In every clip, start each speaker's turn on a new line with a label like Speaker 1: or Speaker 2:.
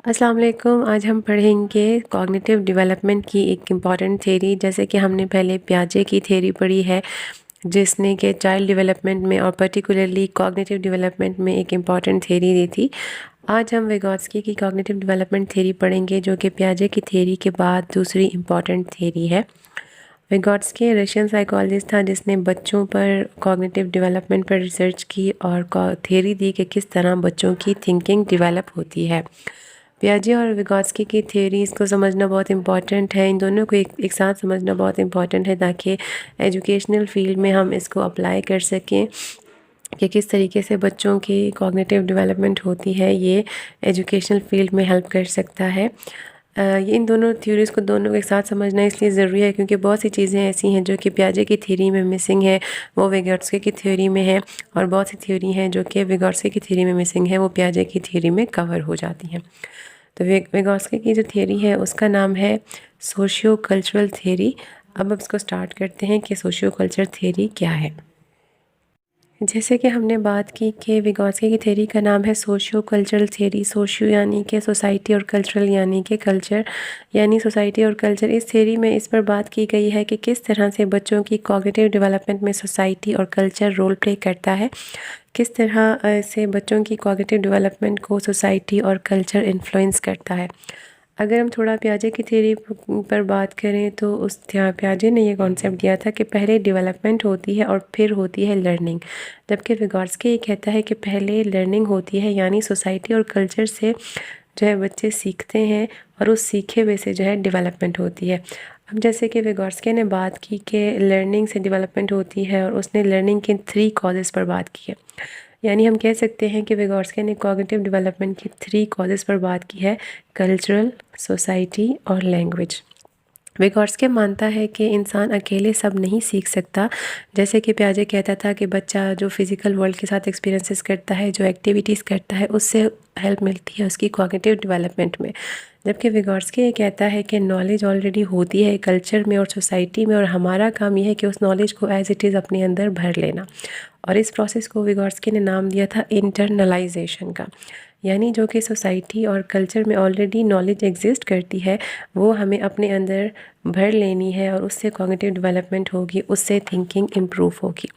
Speaker 1: अस्सलाम वालेकुम। आज हम पढ़ेंगे कॉग्निटिव डेवलपमेंट की एक इम्पॉर्टेंट थ्योरी। जैसे कि हमने पहले पियाजे की थ्योरी पढ़ी है, जिसने कि चाइल्ड डेवलपमेंट में और पर्टिकुलरली कॉग्निटिव डेवलपमेंट में एक इम्पॉर्टेंट थ्योरी दी थी। आज हम विगोत्स्की की कॉग्निटिव डेवलपमेंट थ्योरी पढ़ेंगे, जो कि पियाजे की थ्योरी के बाद दूसरी इम्पॉर्टेंट थ्योरी है। विगोत्स्की रशियन साइकोलॉजिस्ट था, जिसने बच्चों पर कॉग्निटिव डेवलपमेंट पर रिसर्च की और थ्योरी दी कि किस तरह बच्चों की थिंकिंग डेवलप होती है। पियाजे और विगोत्स्की की थ्योरीज़ को समझना बहुत इम्पॉर्टेंट है। इन दोनों को एक साथ समझना बहुत इम्पॉर्टेंट है, ताकि एजुकेशनल फील्ड में हम इसको अप्लाई कर सकें कि किस तरीके से बच्चों की कॉग्निटिव डेवलपमेंट होती है। ये एजुकेशनल फील्ड में हेल्प कर सकता है। ये इन दोनों थ्योरीज़ को दोनों के साथ समझना इसलिए ज़रूरी है क्योंकि बहुत सी चीज़ें ऐसी हैं जो कि पियाजे की थ्योरी में मिसिंग है, वो विगोत्स्की की थ्योरी में है, और बहुत सी थ्योरी हैं जो कि विगोत्स्की की थ्योरी में मिसिंग है, वो पियाजे की थ्योरी में कवर हो जाती हैं। तो विगोत्स्की की जो थ्योरी है उसका नाम है सोशियो कल्चरल थ्योरी। अब इसको स्टार्ट करते हैं कि सोशियो कल्चरल थ्योरी क्या है। जैसे कि हमने बात की कि विगोत्स्की की थ्योरी का नाम है सोशियो कल्चरल थ्योरी। सोशियो यानी कि सोसाइटी और कल्चरल यानी कि कल्चर यानी सोसाइटी और कल्चर। इस थ्योरी में इस पर बात की गई है कि किस तरह से बच्चों की कॉग्निटिव डेवलपमेंट में सोसाइटी और कल्चर रोल प्ले करता है, किस तरह से बच्चों की कॉग्निटिव डेवलपमेंट को सोसाइटी और कल्चर इन्फ्लुएंस करता है। अगर हम थोड़ा पियाजे की थ्योरी पर बात करें तो पियाजे ने ये कॉन्सेप्ट दिया था कि पहले डेवलपमेंट होती है और फिर होती है लर्निंग, जबकि विगोत्स्की ये कहता है कि पहले लर्निंग होती है, यानी सोसाइटी और कल्चर से जो है बच्चे सीखते हैं और उस सीखे हुए से जो है डेवलपमेंट होती है। अब जैसे कि विगोत्स्की ने बात की कि लर्निंग से डेवलपमेंट होती है, और उसने लर्निंग के 3 कॉजेज़ पर बात की है। यानी हम कह सकते हैं कि विगोत्स्की ने कॉग्निटिव डेवलपमेंट की 3 कॉजेज़ पर बात की है: कल्चरल, सोसाइटी और लैंग्वेज। विगोत्स्की मानता है कि इंसान अकेले सब नहीं सीख सकता। जैसे कि पियाजे कहता था कि बच्चा जो फिज़िकल वर्ल्ड के साथ एक्सपीरियंसेस करता है, जो एक्टिविटीज़ करता है, उससे हेल्प मिलती है उसकी कॉग्निटिव डेवलपमेंट में। जबकि विगोत्स्की ये कहता है कि नॉलेज ऑलरेडी होती है कल्चर में और सोसाइटी में, और हमारा काम यह है कि उस नॉलेज को एज़ इट इज़ अपने अंदर भर लेना। और इस प्रोसेस को विगोत्स्की ने नाम दिया था इंटरनलाइजेशन का। यानी जो कि सोसाइटी और कल्चर में ऑलरेडी नॉलेज एग्जिस्ट करती है, वो हमें अपने अंदर भर लेनी है, और उससे कॉग्निटिव डेवलपमेंट होगी, उससे थिंकिंग इम्प्रूव होगी।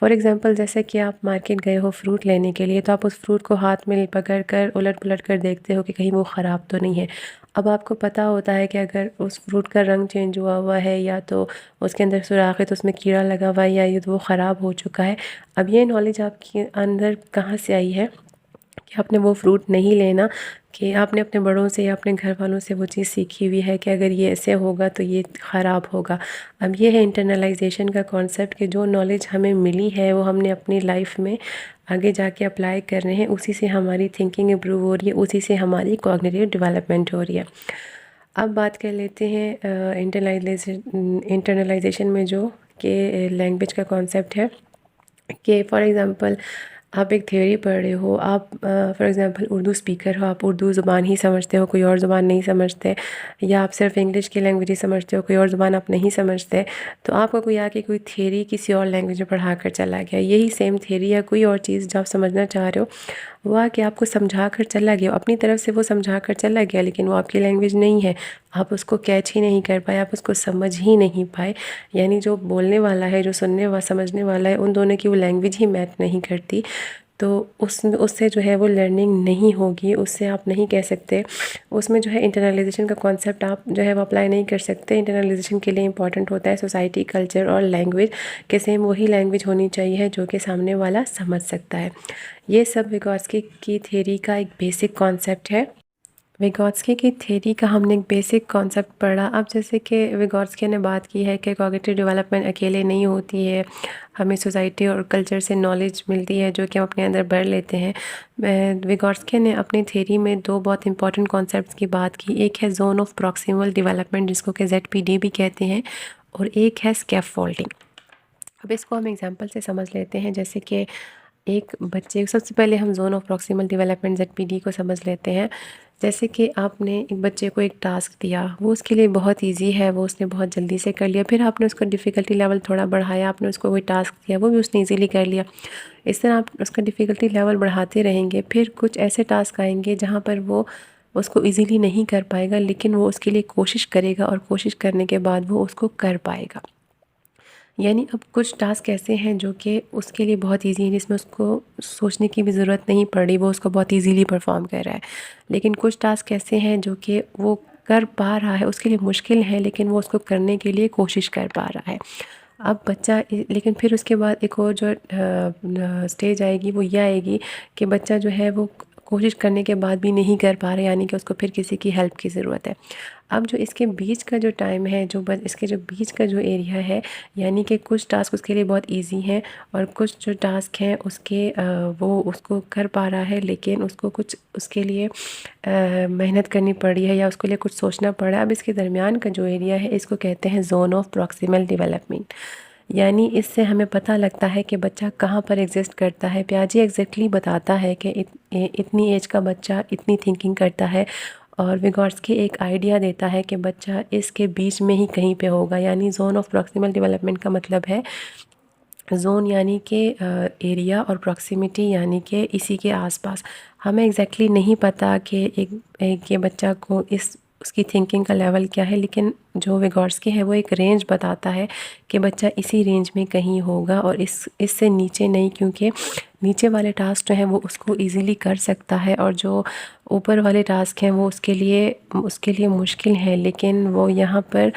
Speaker 1: फॉर एग्ज़ाम्पल, जैसे कि आप मार्केट गए हो फ्रूट लेने के लिए, तो आप उस फ्रूट को हाथ में पकड़ कर उलट पुलट कर देखते हो कि कहीं वो ख़राब तो नहीं है। अब आपको पता होता है कि अगर उस फ्रूट का रंग चेंज हुआ हुआ है, या तो उसके अंदर सुराख है, तो उसमें कीड़ा लगा हुआ है, या ये तो वो ख़राब हो चुका है। अब ये नॉलेज आपके अंदर कहाँ से आई है कि आपने वो फ्रूट नहीं लेना, कि आपने अपने बड़ों से या अपने घर वालों से वो चीज़ सीखी हुई है कि अगर ये ऐसे होगा तो ये ख़राब होगा। अब ये है इंटरनलाइजेशन का कॉन्सेप्ट, कि जो नॉलेज हमें मिली है वो हमने अपनी लाइफ में आगे जाके अप्लाई कर रहे हैं, उसी से हमारी थिंकिंग इम्प्रूव हो रही है, उसी से हमारी कॉग्निटिव डेवलपमेंट हो रही है। अब बात कर लेते हैं इंटरनलाइजेशन में जो कि लैंग्वेज का कॉन्सेप्ट है। कि फॉर एग्ज़ाम्पल, आप एक थ्योरी पढ़ रहे हो, आप फॉर एग्ज़ाम्पल उर्दू स्पीकर हो, आप उर्दू ज़ुबान ही समझते हो, कोई और ज़ुबान नहीं समझते, या आप सिर्फ इंग्लिश की लैंग्वेज ही समझते हो, कोई और ज़ुबान आप नहीं समझते, तो आपको कोई आके कोई थ्योरी किसी और लैंग्वेज में पढ़ा कर चला गया, यही सेम थ्योरी या कोई और चीज़ जो आप समझना चाह रहे हो, वो आके आपको समझा कर चला गया, अपनी तरफ से वो समझा कर चला गया, लेकिन वो आपकी लैंग्वेज नहीं है, आप उसको कैच ही नहीं कर पाए, आप उसको समझ ही नहीं पाए। यानी जो बोलने वाला है, जो सुनने वा समझने वाला है, उन दोनों की वो लैंग्वेज ही मैच नहीं करती, तो उससे जो है वो लर्निंग नहीं होगी, उससे आप नहीं कह सकते। उसमें जो है इंटरनलाइजेशन का कॉन्सेप्ट आप जो है वो अप्लाई नहीं कर सकते। इंटरनलाइजेशन के लिए इंपॉर्टेंट होता है सोसाइटी, कल्चर और लैंग्वेज, के सेम वही लैंग्वेज होनी चाहिए जो कि सामने वाला समझ सकता है। ये सब विगोत्स्की की थ्योरी का एक बेसिक कॉन्सेप्ट है। विगोत्स्की की थ्योरी का हमने एक बेसिक कॉन्सेप्ट पढ़ा। अब जैसे कि विगोत्स्की ने बात की है कि कॉग्निटिव डेवलपमेंट अकेले नहीं होती है, हमें सोसाइटी और कल्चर से नॉलेज मिलती है जो कि हम अपने अंदर भर लेते हैं। विगोत्स्की ने अपनी थ्योरी में 2 बहुत इंपॉर्टेंट कॉन्सेप्ट्स की बात की। एक है जोन ऑफ प्रॉक्सिमल डेवलपमेंट, जिसको कि ZPD भी कहते हैं, और एक है स्कैफोल्डिंग। अब इसको हम एग्जांपल से समझ लेते हैं। जैसे कि एक बच्चे, सबसे पहले हम zone of proximal development ZPD को समझ लेते हैं। जैसे कि आपने एक बच्चे को एक टास्क दिया, वो उसके लिए बहुत इजी है, वो उसने बहुत जल्दी से कर लिया, फिर आपने उसका डिफ़िकल्टी लेवल थोड़ा बढ़ाया, आपने उसको कोई टास्क दिया, वो भी उसने इजीली कर लिया। इस तरह आप उसका डिफ़िकल्टी लेवल बढ़ाते रहेंगे, फिर कुछ ऐसे टास्क आएंगे जहाँ पर वो उसको इजीली नहीं कर पाएगा, लेकिन वो उसके लिए कोशिश करेगा और कोशिश करने के बाद वो उसको कर पाएगा। यानी अब कुछ टास्क ऐसे हैं जो कि उसके लिए बहुत ईजी हैं, जिसमें उसको सोचने की भी ज़रूरत नहीं पड़ रही, वो उसको बहुत ईजीली परफॉर्म कर रहा है। लेकिन कुछ टास्क ऐसे हैं जो कि वो कर पा रहा है, उसके लिए मुश्किल है, लेकिन वो उसको करने के लिए कोशिश कर पा रहा है। अब बच्चा लेकिन फिर उसके बाद एक और जो स्टेज आएगी वो ये आएगी कि बच्चा जो है वो कोशिश करने के बाद भी नहीं कर पा रहा, यानी कि उसको फिर किसी की हेल्प की ज़रूरत है। अब जो इसके बीच का जो टाइम है, इसके जो बीच का जो एरिया है, यानी कि कुछ टास्क उसके लिए बहुत इजी हैं और कुछ जो टास्क हैं उसके वो उसको कर पा रहा है, लेकिन उसको कुछ उसके लिए मेहनत करनी पड़ी है या उसके लिए कुछ सोचना पड़ा। अब इसके दरमियान का जो एरिया है इसको कहते हैं जोन ऑफ प्रॉक्सिमल डेवलपमेंट। यानी इससे हमें पता लगता है कि बच्चा कहाँ पर एग्जिस्ट करता है। पियाजे एग्जैक्टली बताता है कि इतनी एज का बच्चा इतनी थिंकिंग करता है, और विगॉट्स्की एक आइडिया देता है कि बच्चा इसके बीच में ही कहीं पे होगा। यानी जोन ऑफ प्रॉक्सिमल डेवलपमेंट का मतलब है जोन यानी कि एरिया, और प्रॉक्सिमिटी यानी कि इसी के आसपास। हमें एग्जैक्टली नहीं पता कि एक ये बच्चा को उसकी थिंकिंग का लेवल क्या है, लेकिन जो विगॉट्स्की है वो एक रेंज बताता है कि बच्चा इसी रेंज में कहीं होगा और इससे नीचे नहीं, क्योंकि नीचे वाले टास्क जो हैं वो उसको इजीली कर सकता है और जो ऊपर वाले टास्क हैं वो उसके लिए मुश्किल है। लेकिन वो यहाँ पर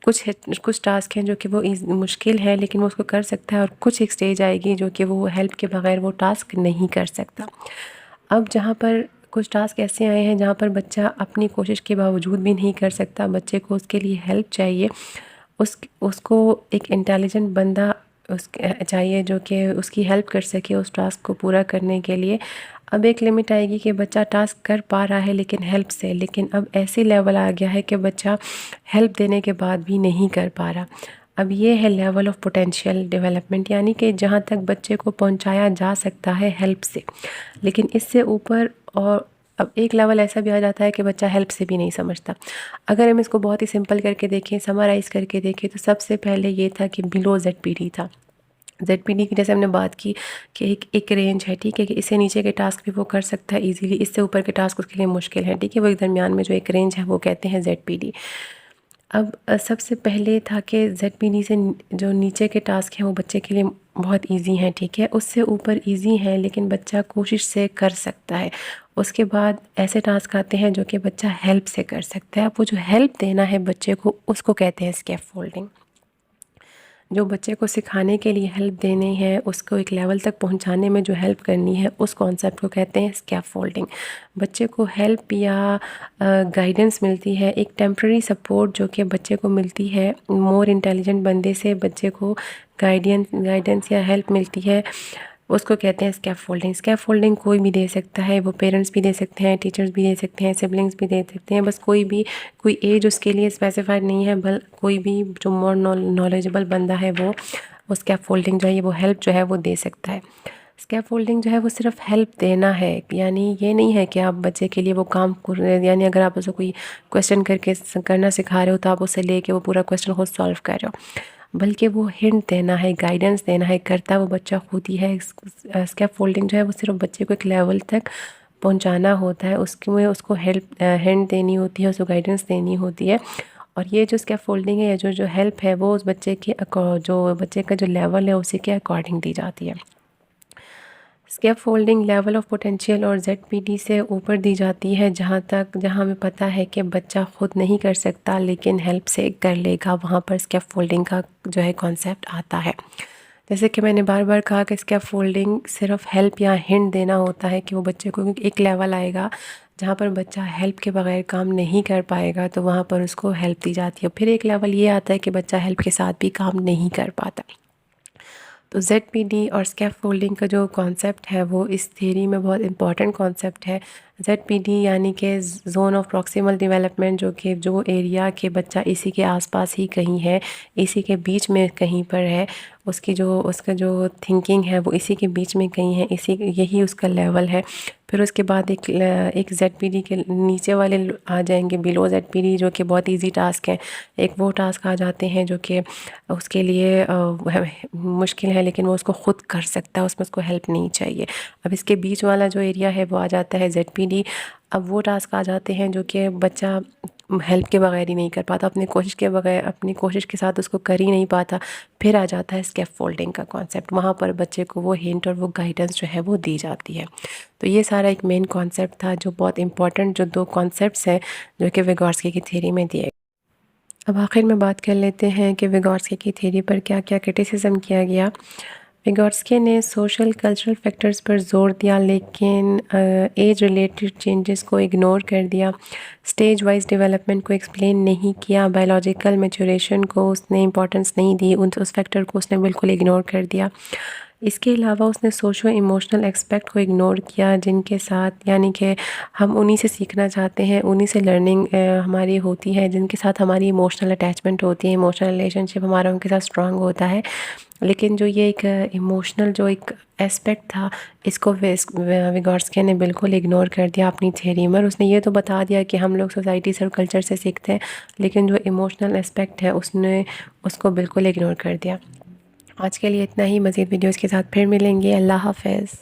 Speaker 1: कुछ टास्क हैं जो कि वो मुश्किल है लेकिन वो उसको कर सकता है, और कुछ एक स्टेज आएगी जो कि वो हेल्प के बगैर वो टास्क नहीं कर सकता। अब जहाँ पर कुछ टास्क ऐसे आए हैं जहाँ पर बच्चा अपनी कोशिश के बावजूद भी नहीं कर सकता, बच्चे को उसके लिए हेल्प चाहिए, उसको एक इंटेलिजेंट बंदा चाहिए जो कि उसकी हेल्प कर सके उस टास्क को पूरा करने के लिए। अब एक लिमिट आएगी कि बच्चा टास्क कर पा रहा है लेकिन हेल्प से, लेकिन अब ऐसे लेवल आ गया है कि बच्चा हेल्प देने के बाद भी नहीं कर पा रहा। अब ये है लेवल ऑफ पोटेंशियल डेवलपमेंट, यानी कि जहाँ तक बच्चे को पहुँचाया जा सकता है हेल्प से, लेकिन इससे ऊपर। और अब एक लेवल ऐसा भी आ जाता है कि बच्चा हेल्प से भी नहीं समझता। अगर हम इसको बहुत ही सिंपल करके देखें, समराइज़ करके देखें, तो सबसे पहले ये था कि बिलो ZPD था। ZPD की जैसे हमने बात की कि एक रेंज है, ठीक है, कि इससे नीचे के टास्क भी वो कर सकता है इजीली, इससे ऊपर के टास्क उसके लिए मुश्किल है, ठीक है। वो एक दरमियान में जो एक रेंज है वो कहते हैं ZPD। अब सबसे पहले था कि ZPD से जो नीचे के टास्क हैं वो बच्चे के लिए बहुत इजी हैं, ठीक है, उससे ऊपर इजी हैं लेकिन बच्चा कोशिश से कर सकता है। उसके बाद ऐसे टास्क आते हैं जो कि बच्चा हेल्प से कर सकता है। अब वो जो हेल्प देना है बच्चे को उसको कहते हैं स्कैफोल्डिंग। जो बच्चे को सिखाने के लिए हेल्प देनी है, उसको एक लेवल तक पहुंचाने में जो हेल्प करनी है, उस कॉन्सेप्ट को कहते हैं स्कैफोल्डिंग। बच्चे को हेल्प या गाइडेंस मिलती है, एक टेम्प्रेरी सपोर्ट जो कि बच्चे को मिलती है मोर इंटेलिजेंट बंदे से, बच्चे को गाइडेंस या हेल्प मिलती है, उसको कहते हैं स्कैफोल्डिंग। स्कैफोल्डिंग कोई भी दे सकता है, वो पेरेंट्स भी दे सकते हैं, टीचर्स भी दे सकते हैं, सिबलिंग्स भी दे सकते हैं, बस कोई एज उसके लिए स्पेसिफाइड नहीं है, कोई भी जो मोर नॉलेजेबल बंदा है वो स्कैफोल्डिंग जो है वो हेल्प जो है वो दे सकता है। स्कैफोल्डिंग जो है वो सिर्फ हेल्प देना है, यानी ये नहीं है कि आप बच्चे के लिए वो काम कर रहे हैं, यानी अगर आप उसे कोई क्वेश्चन करके करना सिखा रहे हो तो आप उसे लेके वो पूरा क्वेश्चन खुद सॉल्व कर रहे हो, बल्कि वो हिंट देना है, गाइडेंस देना है, करता वो बच्चा खुद ही है। स्कैफोल्डिंग जो है वो सिर्फ बच्चे को एक लेवल तक पहुंचाना होता है, उसको हेल्प हिंट देनी होती है, उसको गाइडेंस देनी होती है। और ये जो स्कैफोल्डिंग है या जो हेल्प है वो उस बच्चे के जो बच्चे का जो लेवल है उसी के अकॉर्डिंग दी जाती है। स्कैफोल्डिंग लेवल ऑफ पोटेंशियल और ZPD से ऊपर दी जाती है जहाँ हमें पता है कि बच्चा खुद नहीं कर सकता लेकिन हेल्प से कर लेगा, वहाँ पर स्कैफोल्डिंग का जो है कॉन्सेप्ट आता है। जैसे कि मैंने बार बार कहा कि स्कैफोल्डिंग सिर्फ हेल्प या हिंट देना होता है कि वो बच्चे को एक लेवल आएगा जहाँ पर बच्चा हेल्प के बगैर काम नहीं कर पाएगा, तो वहाँ पर उसको हेल्प दी जाती है। फिर एक लेवल ये आता है कि बच्चा हेल्प के साथ भी काम नहीं कर पाता। तो ZPD और स्कैफोल्डिंग का जो कॉन्सेप्ट है वो इस थ्योरी में बहुत इंपॉर्टेंट कॉन्सेप्ट है। ZPD यानी कि जोन ऑफ प्रॉक्सिमल डेवलपमेंट, जो एरिया के बच्चा इसी के आसपास ही कहीं है, इसी के बीच में कहीं पर है, उसका जो थिंकिंग है वो इसी के बीच में कहीं है, यही उसका लेवल है। फिर उसके बाद एक ZPD के नीचे वाले आ जाएंगे, बिलो ZPD, जो कि बहुत इजी टास्क है। एक वो टास्क आ जाते हैं जो कि उसके लिए मुश्किल है, लेकिन वो उसको ख़ुद कर सकता है, उसमें उसको हेल्प नहीं चाहिए। अब इसके बीच वाला जो एरिया है वो आ जाता है ZPD। अब वो टास्क आ जाते हैं जो कि बच्चा हेल्प के बगैर ही नहीं कर पाता, अपनी कोशिश के बगैर, अपनी कोशिश के साथ उसको कर ही नहीं पाता। फिर आ जाता है स्कैफोल्डिंग का कॉन्सेप्ट, वहाँ पर बच्चे को वो हिंट और वो गाइडेंस जो है वो दी जाती है। तो ये सारा एक मेन कॉन्सेप्ट था, जो बहुत इंपॉर्टेंट जो 2 कॉन्सेप्ट्स हैं जो कि विगोर्स्की की थ्योरी में दिए। अब आखिर में बात कर लेते हैं कि विगोर्स्की की थ्योरी पर क्या क्या क्रिटिसिज्म किया गया। विगोर्स्की ने सोशल कल्चरल फैक्टर्स पर जोर दिया, लेकिन एज रिलेटेड चेंजेस को इग्नोर कर दिया। स्टेज वाइज डेवलपमेंट को एक्सप्लेन नहीं किया। बायोलॉजिकल मैच्योरेशन को उसने इंपॉर्टेंस नहीं दी, उस फैक्टर को उसने बिल्कुल इग्नोर कर दिया। इसके अलावा उसने सोशो इमोशनल एस्पेक्ट को इग्नोर किया, जिनके साथ यानी कि हम उन्हीं से सीखना चाहते हैं, उन्हीं से लर्निंग हमारी होती है, जिनके साथ हमारी इमोशनल अटैचमेंट होती है, इमोशनल रिलेशनशिप हमारा उनके साथ स्ट्रांग होता है। लेकिन जो ये एक इमोशनल जो एक एस्पेक्ट था, इसको विगोर्स्की ने बिल्कुल इग्नोर कर दिया अपनी थ्योरी में। उसने ये तो बता दिया कि हम लोग सोसाइटी से और कल्चर से सीखते हैं, लेकिन जो इमोशनल एस्पेक्ट है उसने उसको बिल्कुल इग्नोर कर दिया। आज के लिए इतना ही, मज़ीद वीडियोज़ के साथ फिर मिलेंगे। अल्लाह हाफ़िज़।